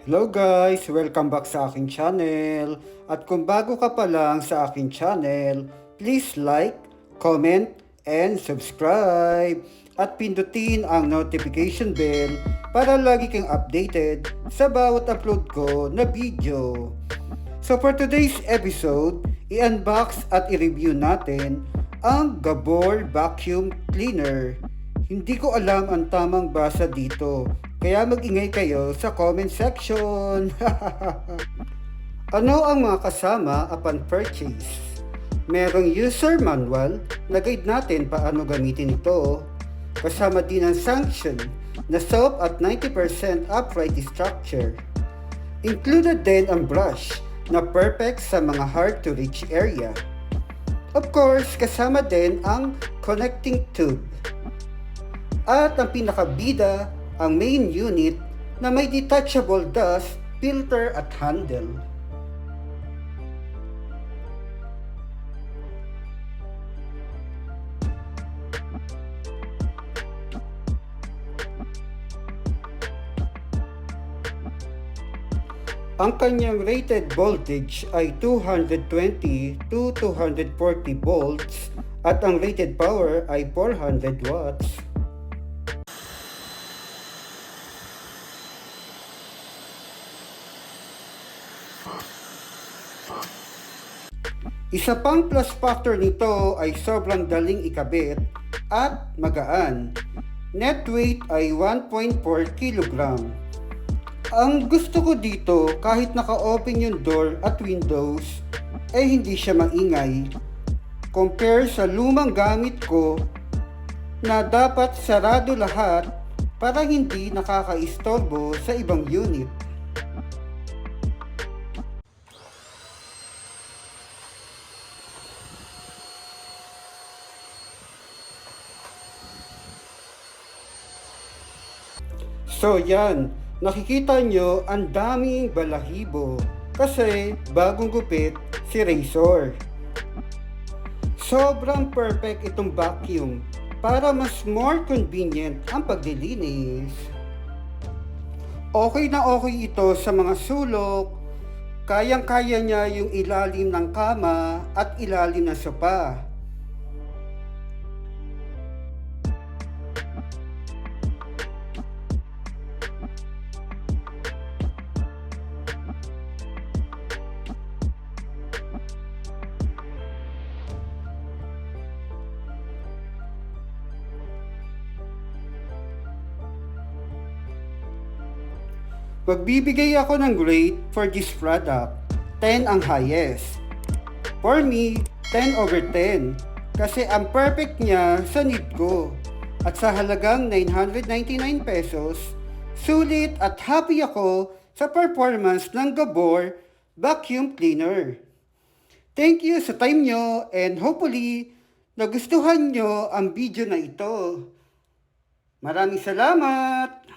Hello guys! Welcome back sa aking channel. At kung bago ka pa lang sa aking channel, please like, comment, and subscribe. At pindutin ang notification bell para lagi kang updated sa bawat upload ko na video. So for today's episode, i-unbox at i-review natin ang Gaabor Vacuum Cleaner. Hindi ko alam ang tamang basa dito, kaya mag-ingay kayo sa comment section. Ano ang mga kasama upon purchase? Merong user manual na guide natin paano gamitin ito. Kasama din ang sanction na soap at 90% upright structure. Included din ang brush na perfect sa mga hard to reach area. Of course, kasama din ang connecting tube. At ang pinakabida, ang main unit na may detachable dust filter at handle. Ang kanyang rated voltage ay 220 to 240 volts at ang rated power ay 400 watts. Isa pang plus factor nito ay sobrang daling ikabit at magaan. Net weight ay 1.4 kg. Ang gusto ko dito, kahit naka-open yung door at windows, hindi siya maingay. Compare sa lumang gamit ko na dapat sarado lahat para hindi nakakaistorbo sa ibang unit. So yan, nakikita nyo ang daming balahibo kasi bagong gupit si Razor. Sobrang perfect itong vacuum para mas more convenient ang paglilinis. Okay na okay ito sa mga sulok, kayang-kaya niya yung ilalim ng kama at ilalim ng sopa. Magbibigay ako ng grade for this product. 10 ang highest. For me, 10/10 kasi ang perfect niya sa need ko. At sa halagang 999 pesos, sulit at happy ako sa performance ng Gaabor Vacuum Cleaner. Thank you sa time nyo and hopefully nagustuhan nyo ang video na ito. Maraming salamat!